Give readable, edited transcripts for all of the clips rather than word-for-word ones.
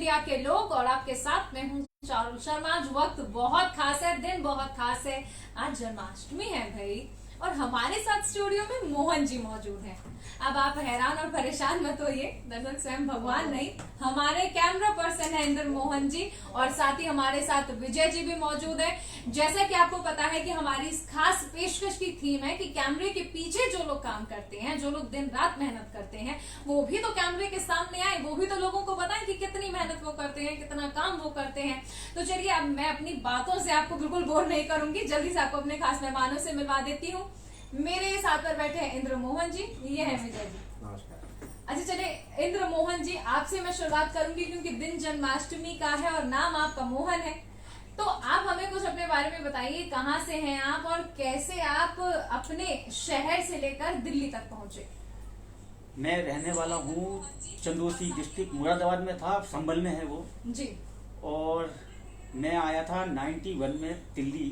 India के लोग और आपके साथ मैं हूँ चारुल शर्मा। आज वक्त बहुत खास है, दिन बहुत खास है। आज जन्माष्टमी है भाई, और हमारे साथ स्टूडियो में मोहन जी मौजूद हैं। अब आप हैरान और परेशान मत होइए, दरअसल स्वयं भगवान नहीं, हमारे कैमरा पर्सन है इंद्र मोहन जी, और साथ ही हमारे साथ विजय जी भी मौजूद है। जैसा कि आपको पता है कि हमारी इस खास पेशकश की थीम है कि कैमरे के पीछे जो लोग काम करते हैं, जो लोग दिन रात मेहनत करते हैं, वो भी तो कैमरे के सामने आए, वो भी तो लोगों को बताएं कि कितनी मेहनत वो करते हैं, कितना काम वो करते हैं। तो चलिए, अब मैं अपनी बातों से आपको बिल्कुल बोर नहीं करूंगी, जल्दी से आपको अपने खास मेहमानों से मिलवा देती हूँ। मेरे साथ पर बैठे हैं इंद्र मोहन जी, ये है विजय जी। नमस्कार। अच्छा चलिए इंद्र मोहन जी, आपसे मैं शुरुआत करूंगी क्योंकि दिन जन्माष्टमी का है और नाम आपका मोहन है। तो आप हमें कुछ अपने बारे में बताइए, कहाँ से हैं आप और कैसे आप अपने शहर से लेकर दिल्ली तक पहुंचे। मैं रहने वाला हूँ चंदौसी डिस्ट्रिक्ट, मुरादाबाद में था, संभल में है वो जी। और मैं आया था 91 में दिल्ली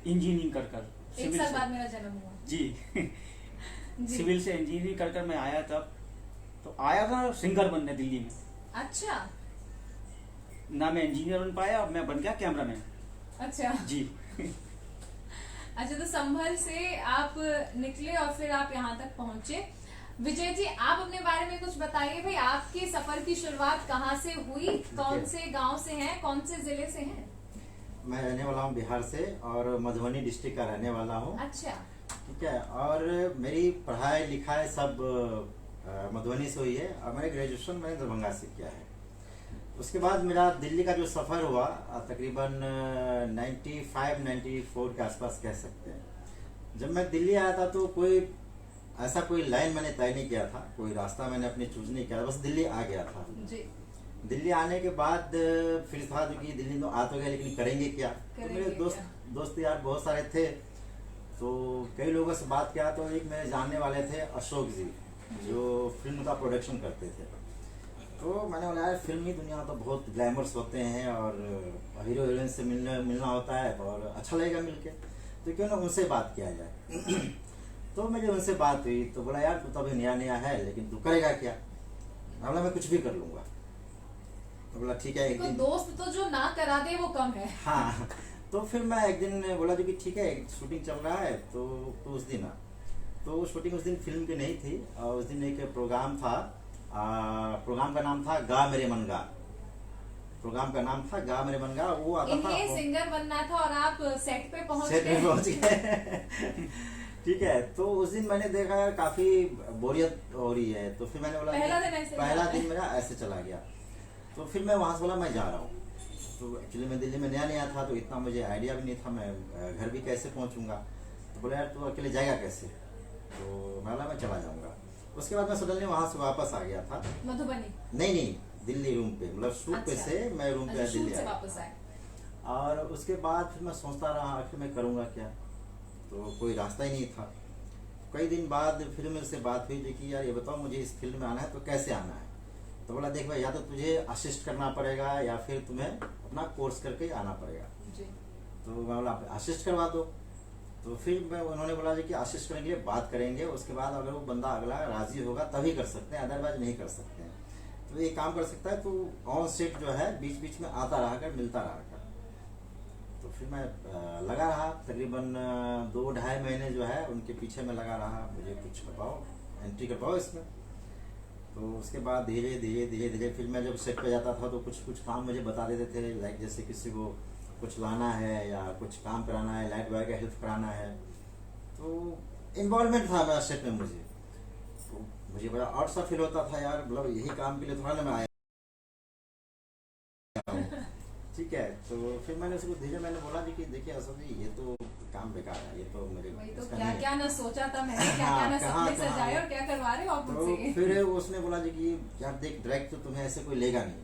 इंजीनियरिंग कर एक साल बाद मेरा जन्म हुआ जी। जी। सिविल से इंजीनियरिंग कर मैं आया तब, तो आया था सिंगर बनने दिल्ली में। अच्छा ना मैं इंजीनियर बन पाया, मैं बन गया कैमरामैन। अच्छा जी। अच्छा, तो संभल से आप निकले और फिर आप यहाँ तक पहुंचे। विजय जी, आप अपने बारे में कुछ बताइए भाई, आपके सफर की शुरुआत कहाँ से हुई, कौन से गांव से हैं, कौन से जिले से हैं। मैं रहने वाला हूँ बिहार से और मधुबनी डिस्ट्रिक्ट का रहने वाला हूँ। अच्छा। ठीक है, और मेरी पढ़ाई लिखाई सब मधुबनी से हुई है और मैंने ग्रेजुएशन मैंने दरभंगा से किया है। उसके बाद मेरा दिल्ली का जो सफ़र हुआ तकरीबन 95-94 के आसपास कह सकते हैं। जब मैं दिल्ली आया था तो कोई लाइन मैंने तय नहीं किया था, कोई रास्ता मैंने अपने चूज नहीं किया था, बस दिल्ली आ गया था जी। दिल्ली आने के बाद फिर था जो कि दिल्ली तो आ तो गया, लेकिन करेंगे क्या। तो मेरे दोस्त यार बहुत सारे थे, तो कई लोगों से बात किया तो एक मेरे जानने वाले थे अशोक जी, जो फिल्म का प्रोडक्शन करते थे। तो मैंने बोला यार फिल्मी दुनिया तो बहुत ग्लैमरस होते हैं और हीरो हीरोइन से मिलना होता है और अच्छा लगेगा मिलके, तो क्यों ना उनसे बात किया जाए। तो मेरी उनसे बात हुई तो बोला यार तू तो अभी नया नया है, लेकिन तू करेगा क्या। मैं बोला मैं कुछ भी कर लूँगा। तो बोला ठीक है एक दिन, दोस्त तो जो ना करा दे वो कम है। हाँ। तो फिर मैं एक दिन बोला जो कि ठीक है शूटिंग चल रहा है तो उस दिन तो शूटिंग उस दिन फिल्म की नहीं थी, और उस दिन एक प्रोग्राम था। प्रोग्राम का नाम था गा मेरे मन गा। प्रोग्राम का नाम था गा मेरे मन गा। वो आता था, सिंगर बनना था और आप सेट पे पहुंच गए। ठीक है, तो उस दिन मैंने देखा यार काफी बोरियत हो रही है, तो फिर मैंने बोला पहला दिन मेरा ऐसे चला गया। तो फिर मैं वहां से बोला मैं जा रहा हूँ। तो एक्चुअली मैं दिल्ली में नया नया था, तो इतना मुझे आइडिया भी नहीं था मैं घर भी कैसे पहुंचूंगा। तो बोला यार तू अकेले जाएगा कैसे। तो मैं बोला मैं चला जाऊंगा। उसके बाद मैं सडनली वहां से वापस आ गया था मधुबनी। नहीं, दिल्ली रूम पे, मतलब शूट पे से मैं रूम पे दिल्ली वापस आए। और उसके बाद फिर मैं सोचता रहा आखिर मैं करूँगा क्या, तो कोई रास्ता ही नहीं था। कई दिन बाद फिर मेरे से बात हुई जो कि यार ये बताओ मुझे इस फील्ड में आना है तो कैसे आना है। तो बोला देख भाई, या तो तुझे असिस्ट करना पड़ेगा या फिर तुम्हें अपना कोर्स करके आना पड़ेगा। जी। तो मैं बोला असिस्ट करवा दो। तो फिर उन्होंने बोला जी कि असिस्ट करने के लिए बात करेंगे, उसके बाद अगर वो बंदा अगला राजी होगा तभी कर सकते हैं, अदरवाइज नहीं कर सकते हैं। तो ये काम कर सकता है तो ऑन सेट जो है बीच बीच में आता रहा कर, मिलता रहा कर। तो फिर मैं लगा रहा तकरीबन 2-2.5 महीने जो है उनके पीछे में लगा रहा, मुझे कुछ करवाओ, एंट्री करवाओ इसमें। तो उसके बाद धीरे धीरे फिर मैं जब सेट पे जाता था तो कुछ काम मुझे बता देते थे, लाइक जैसे किसी को कुछ लाना है या कुछ काम कराना है, लाइट बॉय का हेल्प कराना है। तो इन्वॉल्वमेंट था मेरा सेट में मुझे, तो मुझे बड़ा और सा फील होता था यार, मतलब यही काम के लिए थोड़ा ना मैं आया। ठीक है, तो फिर मैंने उसको धीरे मैंने बोला जी कि देखिए अशोक जी ये तो काम बेकार है, ये तो मेरे तो क्या ना सोचा था मैंने, क्या ना सपने सजाए और क्या करवा रहे हो आप मुझसे। तो फिर उसने बोला जी कि यार देख डायरेक्ट तो तुम्हें ऐसे कोई लेगा नहीं,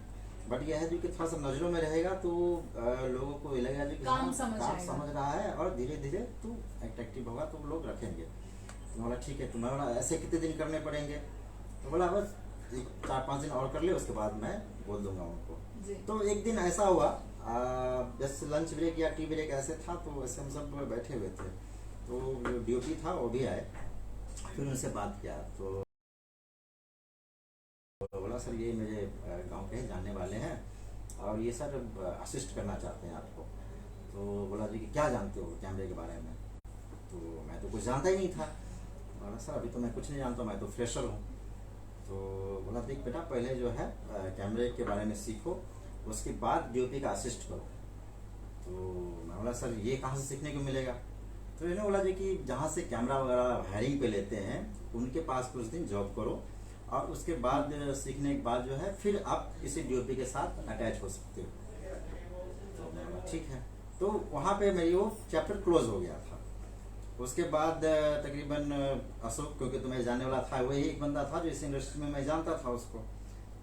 बट यह है जो कि थोड़ा सा नजरों में रहेगा तो लोगों को ये लगेगा जी कि काम समझ रहा है और धीरे धीरे तू अट्रैक्टिव होगा तो लोग रखेंगे। तो बोला ठीक है, तुम्हें बोला ऐसे कितने दिन करने पड़ेंगे। तो बोला बस 4-5 दिन और कर ले, उसके बाद मैं बोल दूंगा उनको। तो एक दिन ऐसा हुआ बस लंच ब्रेक या टी ब्रेक ऐसे था, तो ऐसे हम सब बैठे हुए थे, तो ड्यूटी था वो भी आए। फिर उनसे बात किया तो बोला बोला सर ये मेरे गांव के जानने वाले हैं और ये सर असिस्ट करना चाहते हैं आपको। तो बोला जी कि क्या जानते हो कैमरे के बारे में? तो मैं तो कुछ जानता ही नहीं था। बोला सर अभी तो मैं कुछ नहीं जानता, मैं तो फ्रेशर हूँ। तो बोला देख बेटा पहले जो है कैमरे के बारे में सीखो, उसके बाद DOP का असिस्ट करो। तो मैं बोला सर ये कहाँ से सीखने को मिलेगा? तो इन्होंने बोला जी कि जहाँ से कैमरा वगैरह हायरिंग पे लेते हैं उनके पास कुछ दिन जॉब करो और उसके बाद सीखने के बाद जो है फिर आप किसी DOP के साथ अटैच हो सकते हो। तो मैं बोला ठीक है। तो वहाँ पे मेरी वो चैप्टर क्लोज हो गया था। उसके बाद तकरीबन अशोक, क्योंकि तुम्हें जानने वाला था, वही एक बंदा था जो इस इंडस्ट्री में मैं जानता था उसको।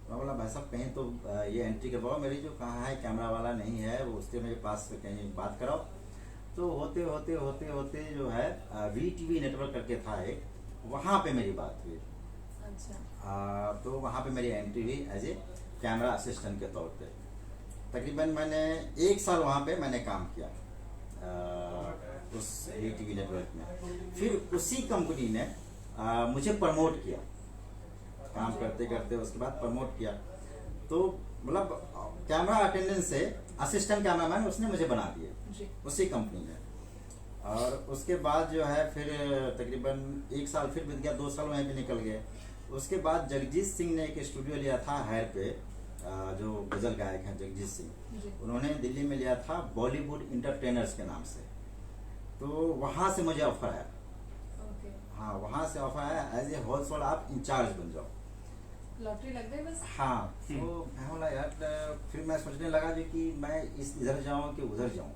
मैं बोला भाई साहब कहीं तो ये एंट्री करवाओ मेरी, जो कहाँ है कैमरा वाला नहीं है वो, उसके मेरे पास कहीं बात कराओ। तो होते होते होते होते जो है VTV नेटवर्क करके था एक, वहाँ पे मेरी बात हुई। अच्छा। तो वहाँ पे मेरी एंट्री हुई एज ए कैमरा असिस्टेंट के तौर पे। तकरीबन मैंने 1 साल वहाँ पे मैंने काम किया उस VTV नेटवर्क में। फिर उसी कंपनी ने मुझे प्रमोट किया, काम करते करते उसके बाद प्रमोट किया। तो मतलब कैमरा अटेंडेंट से असिस्टेंट कैमरामैन उसने मुझे बना दिए उसी कंपनी में। और उसके बाद जो है फिर तकरीबन 1 साल फिर बीत गया, 2 साल वहीं पे निकल गए। उसके बाद जगजीत सिंह ने एक स्टूडियो लिया था हायर पे, जो गजल गायक हैं जगजीत सिंह, उन्होंने दिल्ली में लिया था बॉलीवुड इंटरटेनर्स के नाम से। तो वहां से मुझे ऑफर आया। हाँ वहां से ऑफर आया एज ए होलसेल आप इंचार्ज बन जाओ। लॉटरी लग गई बस। हाँ तो मैं बोला यार, फिर मैं सोचने लगा जो कि मैं इधर जाऊं कि उधर जाऊं।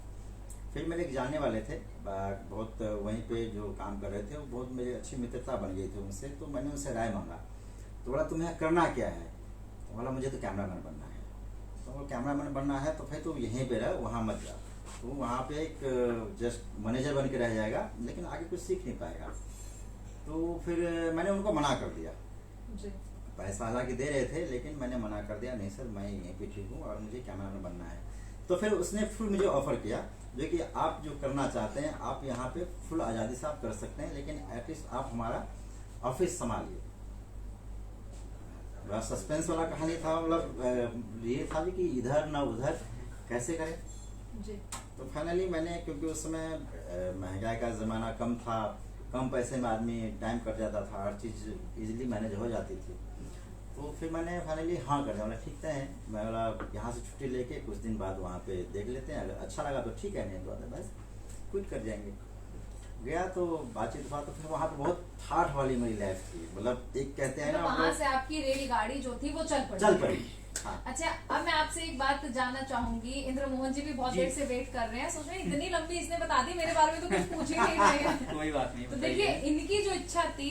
फिर मेरे एक जानने वाले थे बहुत, वहीं पे जो काम कर रहे थे, वो बहुत मेरी अच्छी मित्रता बन गई थी उनसे। तो मैंने उनसे राय मांगा। तो बोला तुम्हें करना क्या है? तो बोला मुझे तो कैमरामैन बनना है। तो कैमरामैन बनना है तो फिर तो यहीं पे रह, वहाँ मत जा। तो वहाँ पे एक जस्ट मैनेजर बन के रह जाएगा लेकिन आगे कुछ सीख नहीं पाएगा। तो फिर मैंने उनको मना कर दिया। पैसा हालांकि दे रहे थे लेकिन मैंने मना कर दिया, नहीं सर मैं यहीं पे ठीक हूँ और मुझे कैमरामैन बनना है। तो फिर उसने फुल मुझे ऑफर किया जो कि आप जो करना चाहते हैं आप यहाँ पे फुल आज़ादी से आप कर सकते हैं, लेकिन एटलीस्ट आप हमारा ऑफिस संभालिए। बड़ा सस्पेंस वाला कहानी था, मतलब ये था कि इधर ना उधर कैसे करें। तो फाइनली मैंने, क्योंकि उस समय महंगाई का ज़माना कम था, कम पैसे में आदमी टाइम कट जाता था, हर चीज़ इजीली मैनेज हो जाती थी। तो फिर मैंने फाइनली हाँ कर दिया। बोला ठीक है, मैं बोला यहाँ से छुट्टी लेके कुछ दिन बाद वहाँ पे देख लेते हैं, अगर अच्छा लगा तो ठीक है, नहीं तो अदरवाइज क्विट कर जाएंगे। गया तो बातचीत हुआ। तो फिर वहाँ पे बहुत ठाठ वाली मेरी लाइफ थी, मतलब एक कहते हैं ना, वहाँ से आपकी रेलगाड़ी जो थी वो चल पड़ी। हाँ। अच्छा, अब मैं आपसे एक बात जानना चाहूंगी। इंद्र मोहन जी भी बहुत देर से वेट कर रहे हैं, सोच रहे हैं इतनी लंबी इसने बता दी, मेरे बारे में तो कुछ पूछ ही नहीं रहे हैं। कोई बात नहीं। तो देखिए इनकी जो इच्छा थी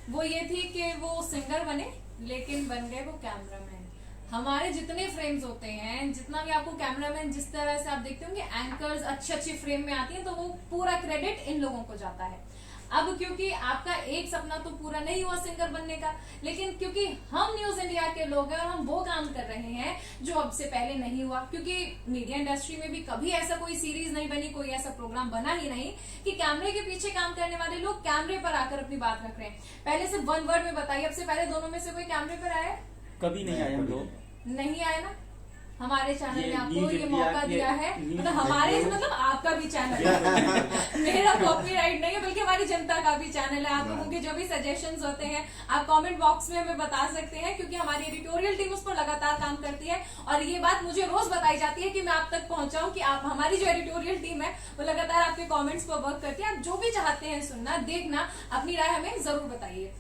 वो ये थी कि वो सिंगर बने, लेकिन बन गए वो कैमरामैन। हमारे जितने फ्रेम्स होते हैं, जितना भी आपको कैमरामैन, जिस तरह से आप देखते होंगे एंकर्स अच्छे फ्रेम में आती हैं, तो वो पूरा क्रेडिट इन लोगों को जाता है। अब क्योंकि आपका एक सपना तो पूरा नहीं हुआ सिंगर बनने का, लेकिन क्योंकि हम न्यूज इंडिया के लोग हैं और हम वो काम कर रहे हैं जो अब से पहले नहीं हुआ, क्योंकि मीडिया इंडस्ट्री में भी कभी ऐसा कोई सीरीज नहीं बनी, कोई ऐसा प्रोग्राम बना ही नहीं कि कैमरे के पीछे काम करने वाले लोग कैमरे पर आकर अपनी बात रख रहे हैं। पहले से 1 वर्ड में बताइए, अब से पहले दोनों में से कोई कैमरे पर आया? कभी नहीं आए हम लोग। नहीं आए ना। हमारे चैनल ने आपको ये मौका दिया है, मतलब हमारे मतलब आपका भी चैनल है। मेरा कॉपीराइट नहीं है, बल्कि हमारी जनता का भी चैनल है। आप लोगों के जो भी सजेशंस होते हैं आप कमेंट बॉक्स में हमें बता सकते हैं, क्योंकि हमारी एडिटोरियल टीम उस पर लगातार काम करती है। और ये बात मुझे रोज बताई जाती है कि मैं आप तक पहुंचाऊं कि आप, हमारी जो एडिटोरियल टीम है वो लगातार आपके कॉमेंट्स पर वर्क करती है। आप जो भी चाहते हैं सुनना, देखना, अपनी राय हमें जरूर बताइए।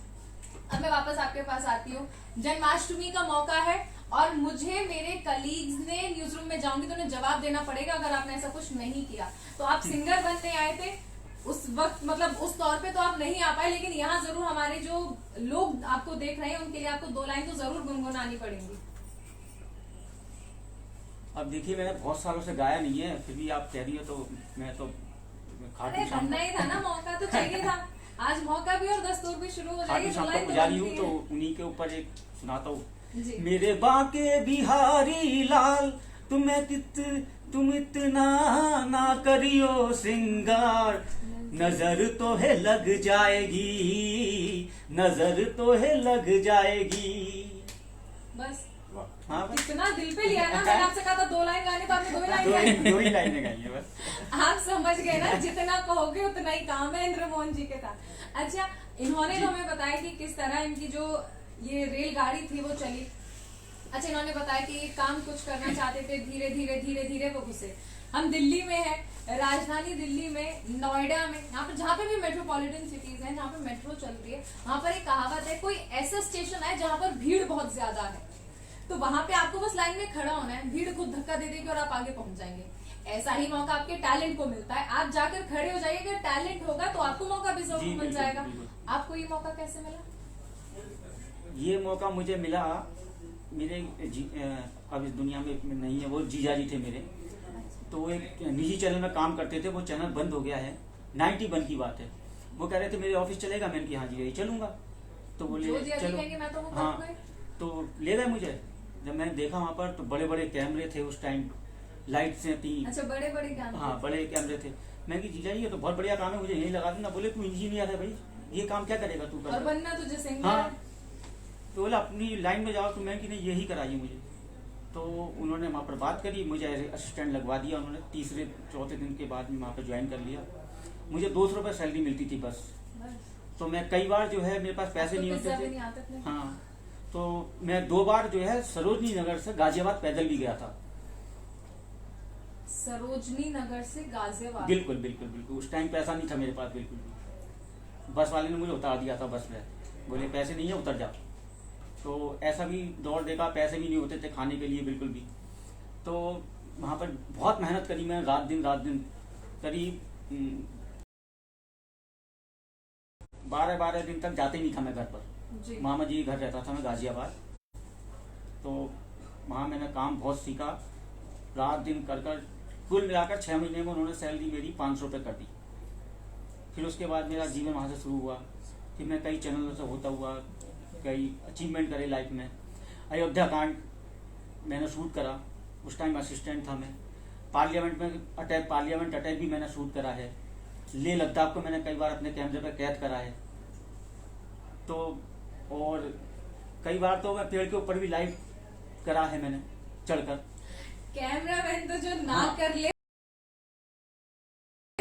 अब मैं वापस आपके पास आती हूँ। जन्माष्टमी का मौका है और मुझे मेरे कलीग्स ने न्यूज रूम में जाऊंगी तो उन्हें जवाब देना पड़ेगा अगर आपने ऐसा कुछ नहीं किया। तो आप सिंगर बनने आए थे उस वक्त, मतलब उस तौर पे तो आप नहीं आ पाए, लेकिन यहाँ जरूर हमारे जो लोग आपको देख रहे हैं उनके लिए आपको 2 लाइन तो जरूर गुनगुनानी पड़ेंगी। अब देखिए मैंने बहुत सालों से गाया नहीं है, फिर भी आप कह रही हो तो मैं तो बनना ही था ना, मौका तो चाहिए था। आज मौका भी और दस्तूर भी शुरू हो जाएगी। पुजारी हूँ तो उन्हीं के ऊपर एक सुनाता हूँ। मेरे बाके बिहारी लाल तुम इतना ना करियो सिंगार, नजर तो है लग जाएगी, नजर तो है लग जाएगी। बस हाँ बस कितना दिल पे लिया ना। मैंने आपसे कहा था 2 लाइन गाने, तो आपने 2 ही लाइन गाई। दो ही लाइनें गाई हैं बस। आप समझ गए ना, जितना कहोगे उतना ही काम है इंद्रमोहन जी के साथ। अच्छा, इन्होंने तो हमें बताया कि किस तरह इनकी जो ये रेलगाड़ी थी वो चली। अच्छा, इन्होंने बताया कि ये काम कुछ करना चाहते थे, धीरे धीरे धीरे धीरे वो घुसे। हम दिल्ली में है, राजधानी दिल्ली में, नोएडा में, यहाँ पे जहाँ पे भी मेट्रोपॉलिटन सिटीज हैं, जहाँ पे मेट्रो चलती है, वहाँ पर एक कहावत है, कोई ऐसा स्टेशन है जहाँ पर भीड़ बहुत ज्यादा है, तो वहां पे आपको बस लाइन में खड़ा होना है, भीड़ खुद धक्का दे देगी और आप आगे पहुंच जाएंगे। ऐसा ही मौका आपके टैलेंट को मिलता है, आप जाकर खड़े हो जाइए, अगर टैलेंट होगा तो आपको मौका भी जरूर जी, मिल बिल्कुल, जाएगा। बिल्कुल। आपको ये मौका कैसे मिला? ये मौका मुझे मिला, मेरे अब इस दुनिया में नहीं है, वो जीजा जी थे मेरे, तो वो एक निजी चैनल में काम करते थे, वो चैनल बंद हो गया है, 91 की बात है। वो कह रहे थे मेरे ऑफिस चलेगा, मैंने कहा हाँ जी यही चलूंगा, तो बोले जो जिया जी चलो। कहेंगे मैं तो वो हाँ, करूंगा ही। तो ले गए मुझे। जब मैंने देखा वहाँ पर तो बड़े बड़े कैमरे थे उस टाइम, लाइट से थी। अच्छा, बड़े बड़े कैमरे। हाँ, बड़े कैमरे थे। मैं कि जीजा जी ये तो बहुत बढ़िया काम है, मुझे यही लगा देना। बोले तू इंजीनियर है भाई, ये काम क्या करेगा तू? और बनना तुझे सिंगर हाँ, है। तो बोला अपनी लाइन में जाओ, तो मैं कि नहीं यही कराइए मुझे। तो उन्होंने वहाँ पर बात करी, मुझे असिस्टेंट लगवा दिया उन्होंने। तीसरे चौथे दिन के बाद में वहाँ पर ज्वाइन कर लिया। मुझे 200 रुपये सैलरी मिलती थी बस। तो मैं कई बार जो है मेरे पास पैसे नहीं होते थे। हाँ, तो मैं 2 बार जो है सरोजनी नगर से गाजियाबाद पैदल भी गया था। सरोजनी नगर से गाजियाबाद? बिल्कुल बिल्कुल बिल्कुल। उस टाइम पैसा नहीं था मेरे पास बिल्कुल भी। बस वाले ने मुझे उतार दिया था बस में, बोले पैसे नहीं है उतर जाओ। तो ऐसा भी दौड़ देखा, पैसे भी नहीं होते थे खाने के लिए बिल्कुल भी। तो वहाँ पर बहुत मेहनत करी मैं, रात दिन करीब 12 दिन तक जाते ही नहीं था मैं घर पर। मामा जी घर रहता था मैं गाजियाबाद। तो वहाँ मैंने काम बहुत सीखा, रात दिन कर कुल मिलाकर 6 महीने में उन्होंने सैलरी मेरी 500 रुपये कर दी। फिर उसके बाद मेरा जीवन वहाँ से शुरू हुआ। फिर मैं कई चैनलों से होता हुआ कई अचीवमेंट करे लाइफ में। अयोध्या कांड मैंने शूट करा, उस टाइम असिस्टेंट था मैं। पार्लियामेंट अटैक भी मैंने शूट करा है। लेह लद्दाख को मैंने कई बार अपने कैमरे पर कैद करा है। तो और कई बार तो मैं पेड़ के ऊपर भी लाइव करा है मैंने चढ़कर। कैमरामैन तो जो ना कर ले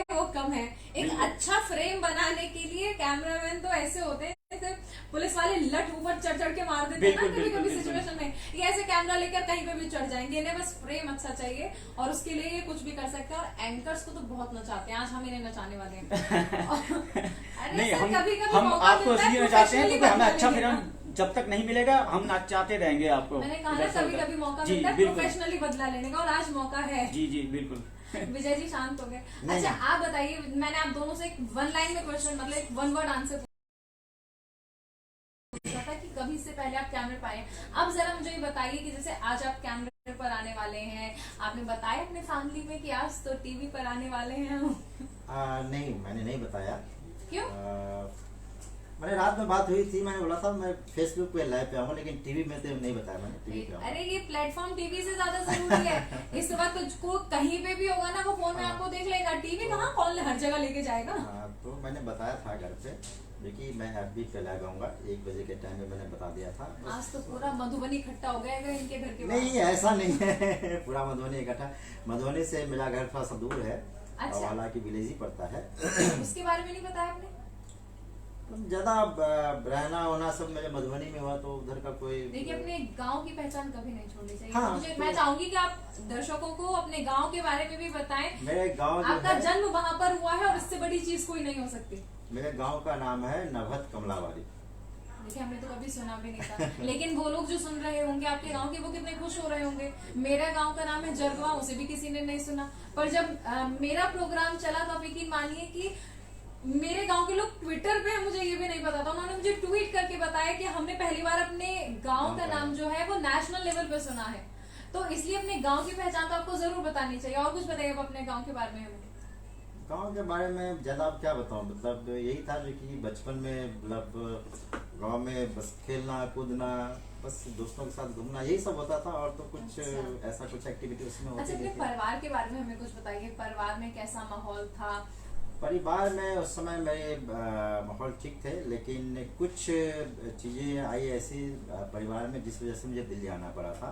वो कम है। एक अच्छा फ्रेम बनाने के लिए कैमरामैन तो ऐसे होते हैं जैसे पुलिस वाले लट ऊपर चढ़ के मार देते हैं ना कभी सिचुएशन में, ये ऐसे कैमरा लेकर कहीं पे भी चढ़ जाएंगे। इन्हें बस फ्रेम अच्छा चाहिए और उसके लिए ये कुछ भी कर सकते हैं। और एंकर्स को तो बहुत नचाते हैं, आज हम इन्हें नचाने वाले हैं। नहीं, हम आपको इसलिए नचाते हैं क्योंकि हमें अच्छा फ्रेम जब तक नहीं मिलेगा हम नचाते रहेंगे आपको। मैंने कहा ना कभी मौका मिलता है प्रोफेशनली बदला लेने का, और आज मौका है। जी जी बिल्कुल। विजय जी शांत हो गए। अच्छा, आप बताइए, मैंने आप दोनों से एक 1 लाइन में क्वेश्चन, मतलब एक 1 वर्ड आंसर पूछा था कि कभी से पहले आप कैमरे पाए। अब जरा मुझे ये बताइए कि जैसे आज आप कैमरे पर आने वाले हैं, आपने बताया अपने फैमिली में कि आज तो टीवी पर आने वाले हैं हम? नहीं, मैंने नहीं बताया। क्यों? मैंने रात में बात हुई थी, मैंने बोला था मैं फेसबुक पे लाइव पे आऊंगा, लेकिन टीवी में तो नहीं बताया मैंने। टीवी पे आऊंगा। अरे ये प्लेटफॉर्म टीवी से ज्यादा जरूरी है। इस वक्त को कहीं पे भी होगा ना, वो फोन में आपको देख लेगा। टीवी कहाँ कॉल हर जगह लेके जाएगा। तो मैंने बताया था घर पे, देखिए मैं FB पे लाइव आऊंगा 1 बजे के टाइम में मैंने बता दिया था। आज तो पूरा मधुबनी इकट्ठा हो गया है इनके घर के नहीं, ऐसा नहीं है। पूरा मधुबनी इकट्ठा, मधुबनी से मेरा घर थोड़ा सा दूर है। अच्छा, हालांकि विलेज ही पड़ता है। उसके बारे में नहीं बताया आपने? ज्यादा रहना होना सब मेरे मधुबनी में हुआ, तो उधर का कोई। देखिए, अपने गांव की पहचान कभी नहीं छोड़नी चाहिए। हाँ, मुझे मैं चाहूंगी कि आप दर्शकों को अपने गांव के बारे में भी बताएं। मेरे गांव आपका जन्म वहां पर हुआ है और इससे बड़ी चीज कोई नहीं हो सकती। मेरे गांव का नाम है नभत कमलावाड़ी। देखिए, हमने तो कभी सुना भी नहीं था। लेकिन वो लोग जो सुन रहे होंगे आपके गांव के, वो कितने खुश हो रहे होंगे। मेरा गांव का नाम है जरगवा, उसे भी किसी ने नहीं सुना। पर जब मेरा प्रोग्राम चला तो आप यकीन मानिए कि मेरे गांव के लोग ट्विटर पे, मुझे ये भी नहीं पता था, उन्होंने मुझे ट्वीट करके बताया कि हमने पहली बार अपने गांव का नाम जो है वो नेशनल लेवल पे सुना है। तो इसलिए अपने गांव की पहचान तो आपको जरूर बतानी चाहिए। और कुछ बताइए अपने गांव के बारे में। गांव के बारे में ज्यादा आप क्या बताऊं, मतलब यही था जो कि बचपन में, मतलब गांव में बस खेलना कूदना, बस दोस्तों के साथ घूमना, यही सब होता था। और तो कुछ ऐसा कुछ एक्टिविटी उसमें होती अच्छा, अपने थी। परिवार के बारे में हमें कुछ बताइए। परिवार में कैसा माहौल था? परिवार में उस समय मेरे माहौल ठीक थे, लेकिन कुछ चीज़ें आई ऐसी परिवार में जिस वजह से मुझे दिल्ली आना पड़ा था।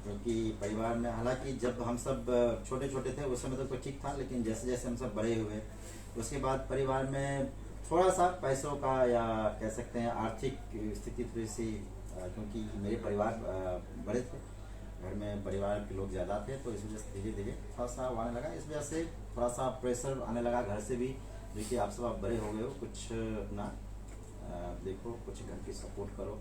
क्योंकि परिवार में, हालांकि जब हम सब छोटे छोटे थे उस समय तो कोई ठीक था, लेकिन जैसे जैसे हम सब बड़े हुए उसके बाद परिवार में थोड़ा सा पैसों का या कह सकते हैं आर्थिक स्थिति थोड़ी सी, क्योंकि मेरे परिवार बड़े थे, घर में परिवार के लोग ज़्यादा थे, तो इस वजह से धीरे धीरे थोड़ा सा वो आने लगा। इस वजह से थोड़ा सा प्रेशर आने लगा घर से भी, देखिए आप सब आप बड़े हो गए हो, कुछ अपना देखो, कुछ घर की सपोर्ट करो,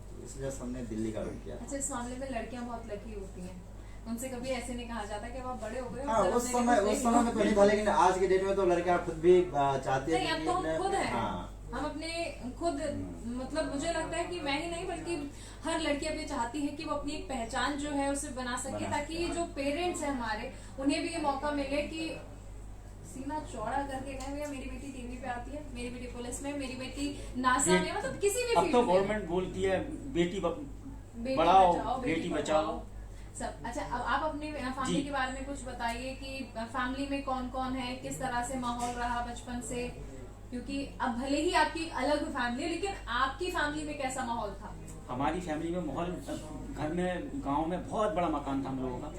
तो इस वजह से हमने दिल्ली का रुख किया। अच्छा, इस मामले में लड़कियां बहुत लकी होती हैं, उनसे कभी ऐसे नहीं कहा जाता कि अब आप बड़े हो गए हो। हाँ, उस समय में तो नहीं था, लेकिन आज के डेट में तो लड़कियां खुद भी चाहती है। अब तो हम खुद हैं, हम अपने खुद, मतलब मुझे लगता है कि मैं ही नहीं बल्कि हर लड़की अब ये चाहती है कि वो अपनी एक पहचान जो है उसे बना सके, ताकि जो पेरेंट्स हैं हमारे, उन्हें भी ये मौका मिले कि सीना चौड़ा करके कहें भैया मेरी बेटी टीवी पे आती है, मेरी बेटी पुलिस में, मेरी बेटी नासा में, मतलब किसी भी अब तो गवर्नमेंट बोलती है बेटी पढ़ाओ बेटी बचाओ सब। अच्छा, अब आप अपने फैमिली के बारे में कुछ बताइए कि फैमिली में कौन कौन है, किस तरह से माहौल रहा बचपन से, क्योंकि अब भले ही आपकी अलग फैमिली है लेकिन आपकी फैमिली में कैसा माहौल था? हमारी फैमिली में माहौल, घर में गांव में बहुत बड़ा मकान था हम लोगों का,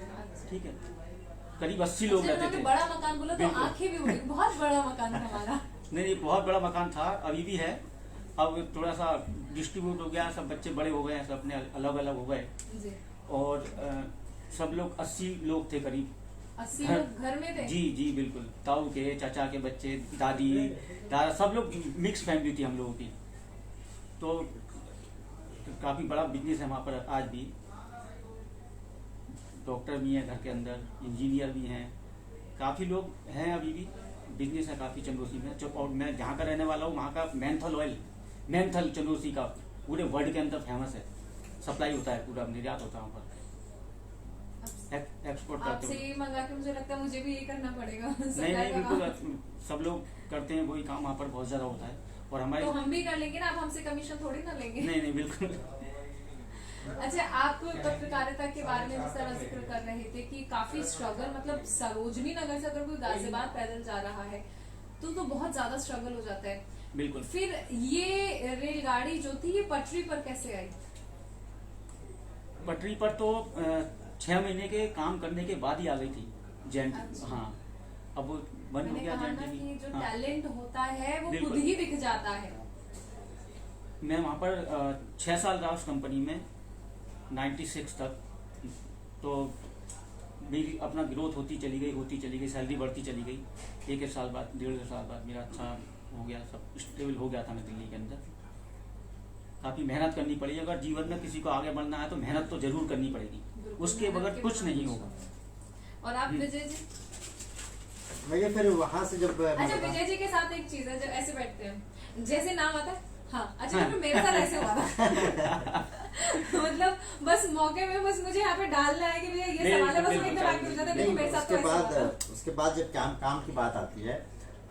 ठीक है, करीब 80 लोग रहते थे। बड़ा मकान बोला तो आंखें भी उड़ी, बहुत बड़ा मकान था हमारा। नहीं, बहुत बड़ा मकान था, अभी भी है, अब थोड़ा सा डिस्ट्रीब्यूट हो गया, सब बच्चे बड़े हो गए, सब अपने अलग अलग हो गए, और सब लोग 80 लोग थे करीब। 80 लोग घर में थे? जी जी बिल्कुल, ताऊ के, चाचा के बच्चे, दादी दादा, सब लोग मिक्स फैमिली थी हम लोगों की। तो काफी बड़ा बिजनेस है वहाँ पर आज भी, डॉक्टर भी हैं घर के अंदर, इंजीनियर भी हैं, काफी लोग हैं, अभी भी बिजनेस है काफी चंदोसी में। और मैं जहाँ का रहने वाला हूँ वहाँ का मेंथल ऑयल, मेंथल चंदोसी का पूरे वर्ल्ड के अंदर फेमस है, सप्लाई होता है, पूरा निर्यात होता है वहाँ पर, एक्सपोर्ट करते हैं। आपसे मंगा के मुझे लगता है मुझे भी ये करना पड़ेगा। नहीं बिल्कुल, सब लोग करते हैं, वही काम वहाँ पर बहुत ज्यादा होता है, और हमारे, तो हम भी कर लेंगे ना, आप हमसे कमीशन थोड़ी ना लेंगे। नहीं बिल्कुल। अच्छा, आप पत्रकारिता के बारे में जिस तरह जिक्र कर रहे थे कि काफी स्ट्रगल, मतलब सरोजनी नगर से अगर कोई गाजियाबाद पैदल जा रहा है तो बहुत ज्यादा स्ट्रगल हो जाता है। बिल्कुल। फिर ये रेलगाड़ी जो थी ये पटरी पर कैसे आई? पटरी पर तो 6 महीने के काम करने के बाद ही आ गई थी जेंट। अच्छा। हाँ, अब वो बंद हो गया जेंट कि जो हाँ। टैलेंट होता है वो बिल्कुल। खुद ही दिख जाता है। मैं वहाँ पर 6 साल रहा उस कंपनी में, 96 तक। तो मेरी अपना ग्रोथ होती चली गई, सैलरी बढ़ती चली गई। एक साल बाद, 1.5 साल बाद मेरा अच्छा हो गया, सब स्टेबल हो गया था मैं दिल्ली के अंदर। काफी मेहनत करनी पड़ी, अगर जीवन में किसी को आगे बढ़ना है तो मेहनत तो जरूर करनी पड़ेगी, उसके बगैर कुछ नहीं होगा। और आप विजय जी? भैया फिर वहाँ से जब, अच्छा, विजय जी के साथ एक चीज है, जब ऐसे बैठते हैं जैसे नाम आता है, हाँ अच्छा, तो मेरे साथ ऐसे हुआ था। मतलब बस मौके में बस मुझे यहाँ पे डालना है कि भैया ये सवाल है, बस मैं एकदम आगे जाता है। मेरे साथ तो उसके बाद जब काम की बात आती है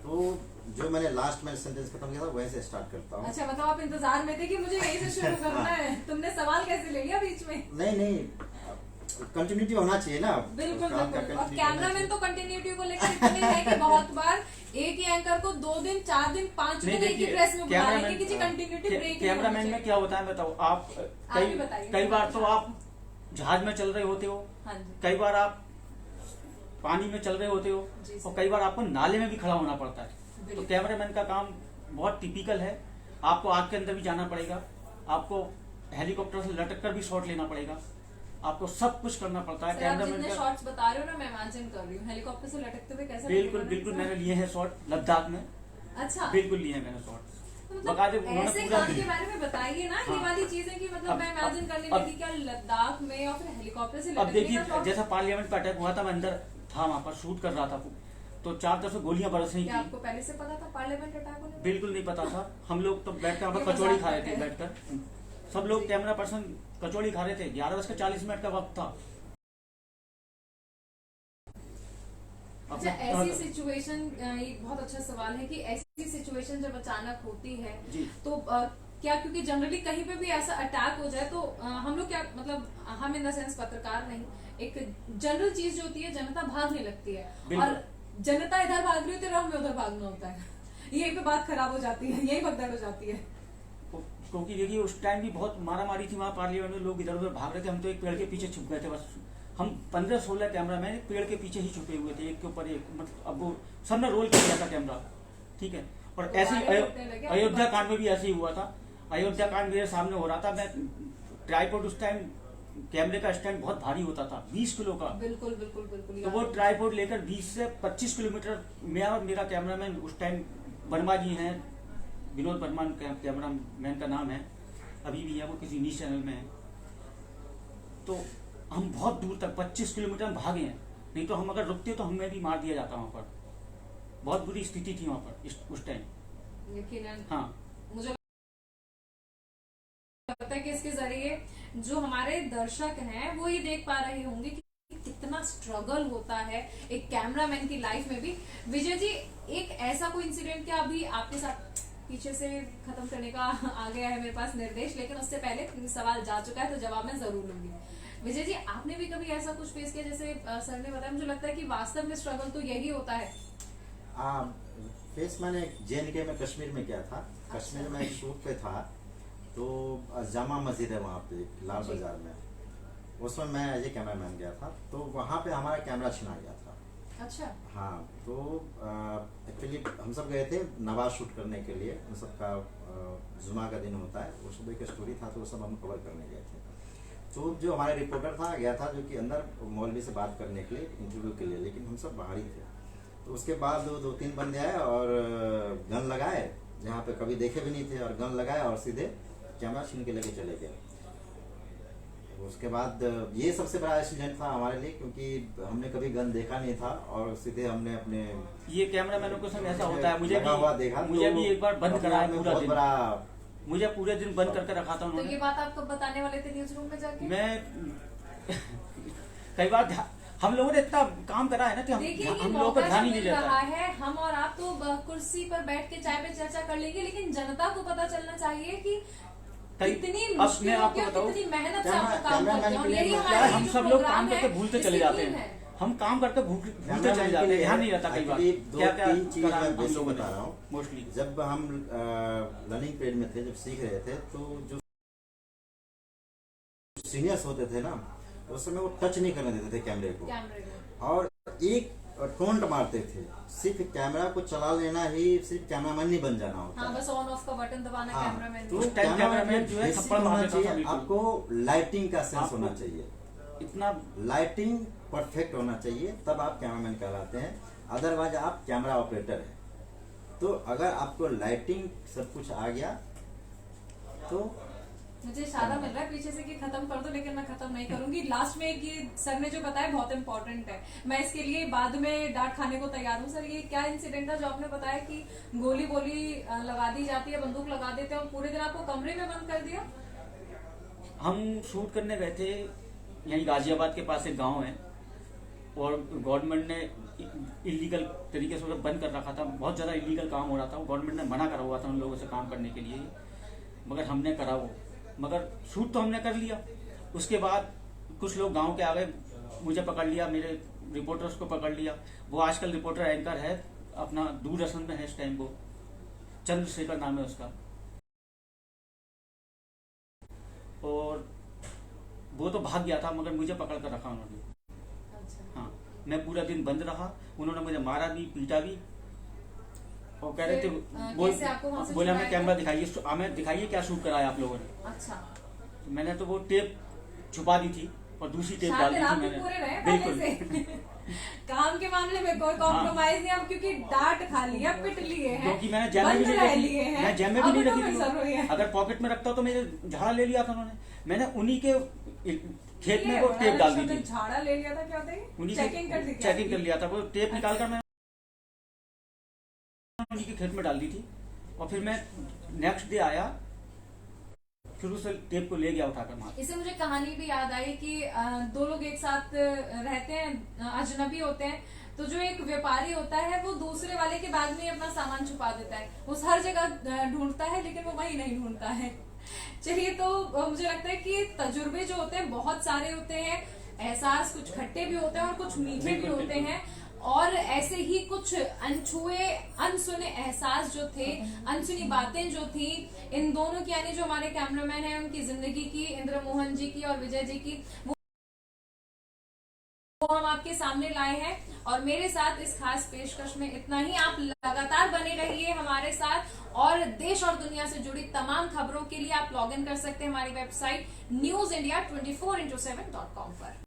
तो जो मैंने लास्ट में सेंटेंस खत्म किया था वहीं से स्टार्ट करता हूँ। अच्छा, मतलब आप इंतजार में थे कि मुझे यहीं से शुरू करना है, तुमने सवाल कैसे ले लिया बीच में? नहीं, कंटिन्यूटी होना चाहिए ना। बिल्कुल। और कैमरामैन तो कंटिन्यूटी को लेकर इतने हैं कि बहुत बार एक ही एंकर को 2 दिन, 4 दिन, 5 दिन एक ही ड्रेस में बुला लेंगे, किसी कंटिन्यूटी ब्रेक। कैमरामैन में क्या होता है बताओ आप, कई बार तो आप जहाज में चल रहे होते हो, कई बार आप पानी में चल रहे होते हो, और कई बार आपको नाले में भी खड़ा होना पड़ता है। तो कैमरामैन का काम बहुत टिपिकल है, आपको आग के अंदर भी जाना पड़ेगा, आपको हेलीकॉप्टर से लटक कर भी शॉट लेना पड़ेगा, आपको सब कुछ करना पड़ता है। कैमरामैन का शॉट्स बता रहे हो ना, मैं इमेजिन कर रही हूँ हेलीकॉप्टर से लटकते हुए कैसा? बिल्कुल मैंने लिए हैं शॉट लद्दाख में। अच्छा, बिल्कुल लिए हैं मैंने शॉट। ऐसे काम के बारे में बताइए ना, ये वाली चीजें कि मतलब मैं इमेजिन करने लगी क्या लद्दाख में और फिर हेलीकॉप्टर से। अब देखिए, जैसा पार्लियामेंट का अटैक हुआ था, मैं अंदर था, वहाँ पर शूट कर रहा था, तो 4-10 गोलियां बरस रही थी। आपको पहले से पता था पार्लियामेंट अटैक होने? बिल्कुल नहीं पता था, हम लोग तो बैठकर कचौड़ी खा रहे थे बैठकर, सब लोग कैमरा पर्सन कचौड़ी खा रहे थे। 11:40 का वक्त था। अच्छा, ऐसी सिचुएशन, ये बहुत अच्छा सवाल है कि ऐसी सिचुएशन जब अचानक होती है तो क्या, क्योंकि जनरली कहीं पे भी ऐसा अटैक हो जाए तो हम लोग क्या, मतलब हम इन द सेंस पत्रकार नहीं, एक जनरल चीज जो होती है जनता भागने लगती है, और जनता इधर भाग रही होती है और हमें उधर भागना होता है। यही पे बात खराब हो जाती है, यही भगदड़ हो जाती है। क्योंकि देखिए उस टाइम भी बहुत मारा मारी थी वहाँ पार्लियामेंट में, लोग इधर उधर भाग रहे थे, हम तो एक पेड़ के पीछे छुप गए थे बस। हम 15-16 कैमरा मैन पेड़ के पीछे ही छुपे हुए थे, एक के ऊपर एक, मतलब अब वो सबने रोल कर दिया था कैमरा, ठीक है। और तो ऐसे बाहर उठने लगे, अयोध्या कांड में भी ऐसे ही हुआ था। अयोध्या कांड मेरे सामने हो रहा था, मैं ट्राइपॉड, उस टाइम कैमरे का स्टैंड बहुत भारी होता था, 20 किलो का। बिल्कुल बिल्कुल बिल्कुल। तो वो ट्राइपॉड लेकर 20 से 25 किलोमीटर, मैं और मेरा कैमरामैन उस टाइम वर्मा जी हैं, विनोद वर्मा कैमरा मैन का नाम है, अभी भी है, वो किसी न्यूज चैनल में है। तो हम बहुत दूर तक 25 किलोमीटर हम भागे हैं, नहीं तो हम अगर रुकते तो हमें भी मार दिया जाता वहां पर। बहुत बुरी स्थिति थी वहां पर उस टाइम। यकीनन। हाँ, मुझे लगता है कि इसके जरिए जो हमारे दर्शक हैं वो ये देख पा रहे होंगे कि कितना स्ट्रगल होता है एक कैमरामैन की लाइफ में भी। विजय जी, एक ऐसा कोई इंसिडेंट क्या अभी आपके साथ, पीछे से खत्म करने का आ गया है मेरे पास निर्देश, लेकिन उससे पहले सवाल जा चुका है तो जवाब मैं जरूर लूंगी। विजय जी, आपने भी कभी ऐसा कुछ फेस किया, जैसे सर ने बताया, मुझे लगता है कि वास्तव में स्ट्रगल तो यही होता है। फेस मैंने JNK में कश्मीर में किया था। कश्मीर में एक शूट पे था, तो जामा मस्जिद है वहाँ पे लाल बाजार में, उसमें मैं एज ए कैमरामैन गया था, तो वहाँ पे हमारा कैमरा छिना गया था। अच्छा। हाँ, तो एक्चुअली हम सब गए थे नवाज शूट करने के लिए, उन सब का जुमा का दिन होता है, वो सुबह का स्टोरी था, तो वो सब हम कवर करने गए थे। तो जो हमारा रिपोर्टर था गया था जो कि अंदर मौलवी से बात करने के लिए, इंटरव्यू के लिए, लेकिन हम सब बाहर ही थे। तो उसके बाद 2-3 बंदे आए और गन लगाए, जहाँ पे कभी देखे भी नहीं थे, और गन लगाए और सीधे कैमरा छीन के लेके चले गए। उसके बाद ये सबसे बड़ा एक्सीडेंट था हमारे लिए, क्योंकि हमने कभी गन देखा नहीं था, और सीधे हमने अपने ये कैमरामैनों के संग ऐसा होता है। मुझे देखा, भी एक बार बंद कराया पूरा दिन, बड़ा, मुझे पूरे दिन बंद करके रखा था उन्होंने। तो ये बात आप कब बताने वाले थे न्यूज रूम में जाके? मैं कई बार हम लोगों ने इतना काम करा है ना कि हम लोगों को ध्यान ही नहीं रहा रहता है। हम और आप तो कुर्सी पर बैठ के चाय पे चर्चा कर लेंगे, लेकिन जनता को पता चलना चाहिए कि कितनी मुश्किल होती है, कितनी मेहनत से आपको काम करते हैं। और यही हमारा हम सब लोग काम करके भूलते चले जाते हैं, हम काम करके भूलते चले जाते हैं, ध्यान नहीं रहता कई बार क्या क्या हम लोग बता रहा हूँ। मोस्टली जब हम लर्निंग पीरियड में थे, जब सीख रहे थे, तो जो सीनियर्स होते थे ना, उस समय वो टच नहीं करने देते थे कैमरे को, और एक टोंट मारते थे। सिर्फ कैमरा को चला लेना ही सिर्फ कैमरामैन नहीं बन जाना होता। हाँ, बस ऑन ऑफ का बटन दबाना। हाँ, कैमरामैन तो कैमरामैन जो है थप्पड़ मारना चाहिए, आपको लाइटिंग का सेंस होना चाहिए, इतना लाइटिंग परफेक्ट होना चाहिए, तब आप कैमरामैन कहलाते हैं। अदरवाइज आप कैमरा ऑपरेटर है। तो अगर आपको लाइटिंग सब कुछ आ गया तो मुझे इशारा मिल रहा है पीछे से कि खत्म कर दो, लेकिन मैं खत्म नहीं करूंगी। लास्ट में एक ये सर ने जो बताया बहुत इंपॉर्टेंट है, मैं इसके लिए बाद में डांट खाने को तैयार हूँ। सर, ये क्या इंसिडेंट था जो आपने बताया कि गोली लगा दी जाती है, बंदूक लगा देते हैं और पूरे दिन आपको कमरे में बंद कर दिया? हम शूट करने गए थे, यहीं गाजियाबाद के पास एक गांव है, और गवर्नमेंट ने इलीगल तरीके से बंद कर रखा था, बहुत ज्यादा इलीगल काम हो रहा था। गवर्नमेंट ने मना करा हुआ था उन लोगों से काम करने के लिए, मगर हमने करा वो, मगर शूट तो हमने कर लिया। उसके बाद कुछ लोग गांव के आ गए, मुझे पकड़ लिया, मेरे रिपोर्टर्स को पकड़ लिया। वो आजकल रिपोर्टर एंकर है, अपना दूरदर्शन में है इस टाइम, वो चंद्रशेखर नाम है उसका, और वो तो भाग गया था, मगर मुझे पकड़ कर रखा उन्होंने। अच्छा। हाँ, मैं पूरा दिन बंद रहा, उन्होंने मुझे मारा भी, पीटा भी, और कह रहे थे बोले हमें कैमरा दिखाइए, हमें दिखाइए क्या शूट कराया आप लोगों ने। अच्छा। तो मैंने तो वो टेप छुपा दी थी और दूसरी टेप डाल दी थी मैंने, बिल्कुल। काम के मामले में कोई कॉम्प्रोमाइज नहीं, अब क्योंकि डांट खा लिया, पिट लिए हैं, क्योंकि मैंने जैम में भी नहीं रखी, मैं जैम में भी नहीं रखी, अगर पॉकेट में रखता तो मेरे झाड़ा ले लिया था उन्होंने। मैंने उन्हीं के खेत में वो टेप डाल दी थी, झाड़ा ले लिया था, क्या होता है, उन्हीं चेकिंग कर लिया था, वो टेप निकाल कर मैं उन्हीं के खेत में डाल दी थी। और फिर मैं नेक्स्ट डे आया, फिर उस टेप को ले गया उठाकर मार। इससे मुझे कहानी भी याद आई कि दो लोग एक साथ रहते हैं, अजनबी होते हैं, तो जो एक व्यापारी होता है वो दूसरे वाले के बैग में अपना सामान छुपा देता है, वो हर जगह ढूंढता है लेकिन वो वही नहीं ढूंढता है। चलिए, तो मुझे लगता है कि तजुर्बे जो होते हैं बहुत सारे होते हैं, एहसास कुछ खट्टे भी होते हैं और कुछ मीठे भी होते हैं, और ऐसे ही कुछ अनछुए अनसुने एहसास जो थे, अनसुनी बातें जो थी इन दोनों की, यानी जो हमारे कैमरामैन हैं उनकी जिंदगी की, इंद्रमोहन जी की और विजय जी की, वो हम आपके सामने लाए हैं। और मेरे साथ इस खास पेशकश में इतना ही। आप लगातार बने रहिए हमारे साथ, और देश और दुनिया से जुड़ी तमाम खबरों के लिए आप लॉग इन कर सकते हैं हमारी वेबसाइट newsindia24x7.com पर।